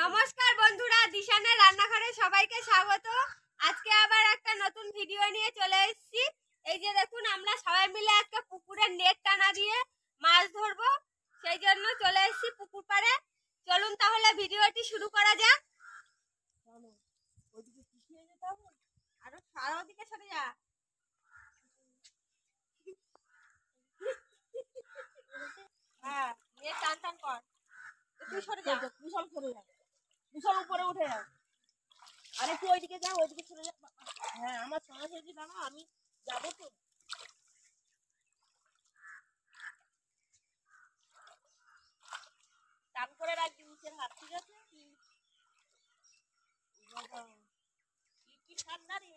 নমস্কার বন্ধুরা, দিশানের রান্নাঘরে সবাইকে স্বাগত। আজকে আবার একটা নতুন ভিডিও নিয়ে চলে এসেছি। এই যে দেখুন, আমরা সবাই মিলে আজকে পুকুরের নেট টানা দিয়ে মাছ ধরবো, সেই জন্য চলে এসেছি পুকুর পাড়ে। চলুন তাহলে ভিডিওটি শুরু করা যাক। আরো সারা দিকে সরে যা। হ্যাঁ, নেট টান টান কর। তুই সরে যা, বিশাল সরে যা, বিশাল উপরে উঠে যা। আরে তুই ওইদিকে যা, ওইদিকে সরে যা। হ্যাঁ, আমার সময় হয়েছে, দাঁড়া, আমি যাবো তো। টান করে রাখবি নিচের হাত, ঠিক আছে? কি ঠান্ডা রে।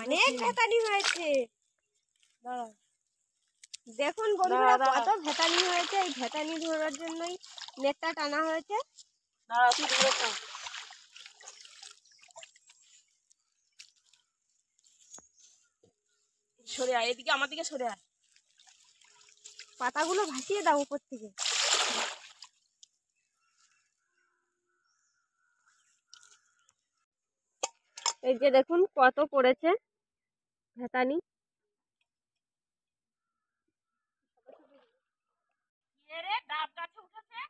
অনেক ভেতানি হয়েছে। দেখুন বন্ধুরা, কত ভেতানি হয়েছে। এই ভেতানি ধরার জন্যই নেটটা টানা হয়েছে। সরে আয়, এদিকে আমার দিকে সরে আয়। পাতাগুলো ভাসিয়ে দাও উপর থেকে। এই যে দেখুন কত পড়েছে ভেতানি। ডাব গাছে উঠেছে।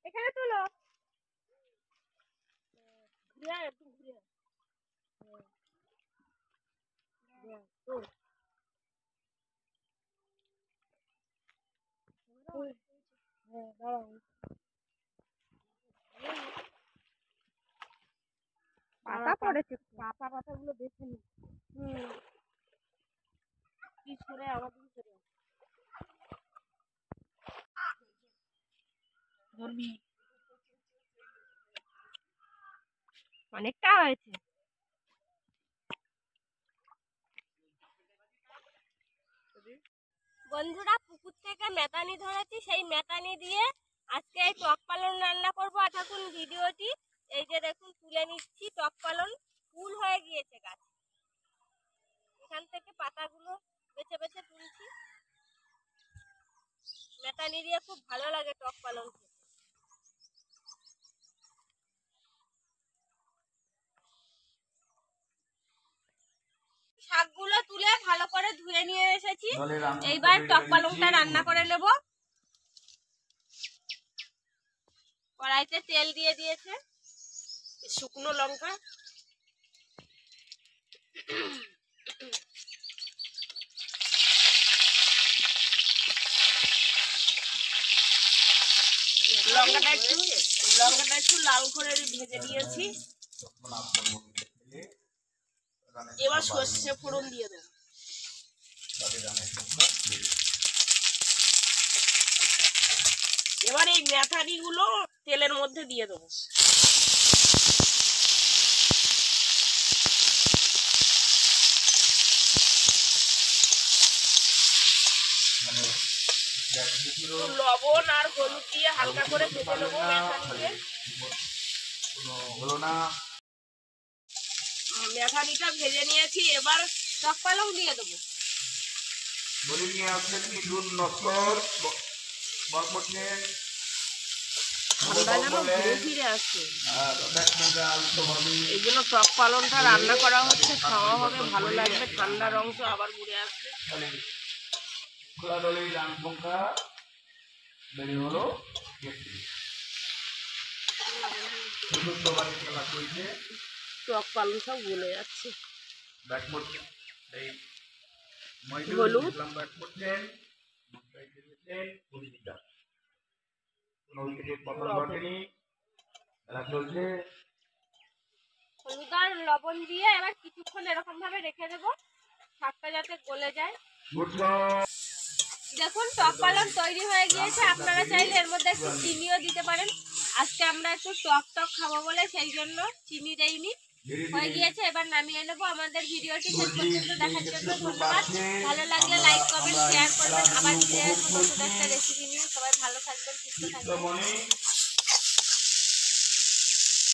এখানে তুলো। ঘুরে আয়, একটু ঘুরে আয়। পাতা পড়েছে। পাতাগুলো দেখে নি। কি সরে আমার দিকে সরে আয়। ধরবি। অনেকটা হয়েছে। বন্ধুরা, পুকুর থেকে মেতানি ধরেছি, সেই মেতানি দিয়ে আজকে এই টক পালন রান্না করবো। থাকুন ভিডিওটি। এই যে দেখুন, তুলে নিচ্ছি টক পালন। ফুল হয়ে গিয়েছে গাছ। এখান থেকে পাতাগুলো বেছে বেছে তুলছি। মেতানি দিয়ে খুব ভালো লাগে টক পালন খেতে। শাকগুলো তুলে ভালো করে ধুয়ে নিয়ে এসেছি। এইবার টক পালংটা রান্না করে নেব। কড়াইতে তেল দিয়ে দিয়েছে, শুকনো লঙ্কা, লঙ্কাটা একটু লাল করে ভেজে নিয়েছি। এবার সর্ষে ফোড়ন দিয়ে দেবো। এবার এই মেথারি গুলো তেলের মধ্যে দিয়ে দেবো। লবণ আর হলুদ দিয়ে হালকা করে ভেজে নেবো মেথারিকে। মেথারিটা ভেজে নিয়েছি, এবার টক পালং দিয়ে দেবো। ঠান্ডা যেন ঘুরে ফিরে আসে, এই জন্য টক পালনটা রান্না করা হচ্ছে। খাওয়া হবে, ভালো লাগবে। ঠান্ডার অংশ আবার ঘুরে আসবে। টক পালন সব গলে যাচ্ছে। হলুদ, হলুদ আর লবণ দিয়ে এবার কিছুক্ষণ এরকম ভাবে রেখে দেবো, শাকটা যাতে গলে যায়। দেখুন, টক পালং তৈরি হয়ে গিয়েছে। আপনারা চাইলে এর মধ্যে একটু চিনিও দিতে পারেন। আজকে আমরা একটু টক টক খাবো বলে সেই জন্য চিনি দেইনি। হয়ে গিয়েছে, এবার নামিয়ে নেবো। আমাদের ভিডিওটি শেষ পর্যন্ত দেখার জন্য ধন্যবাদ। ভালো লাগলে লাইক কমেন্ট শেয়ার করবেন। আবার ফিরে আসবো নতুন একটা রেসিপি নিয়ে। সবাই ভালো থাকবেন, সুস্থ থাকবেন।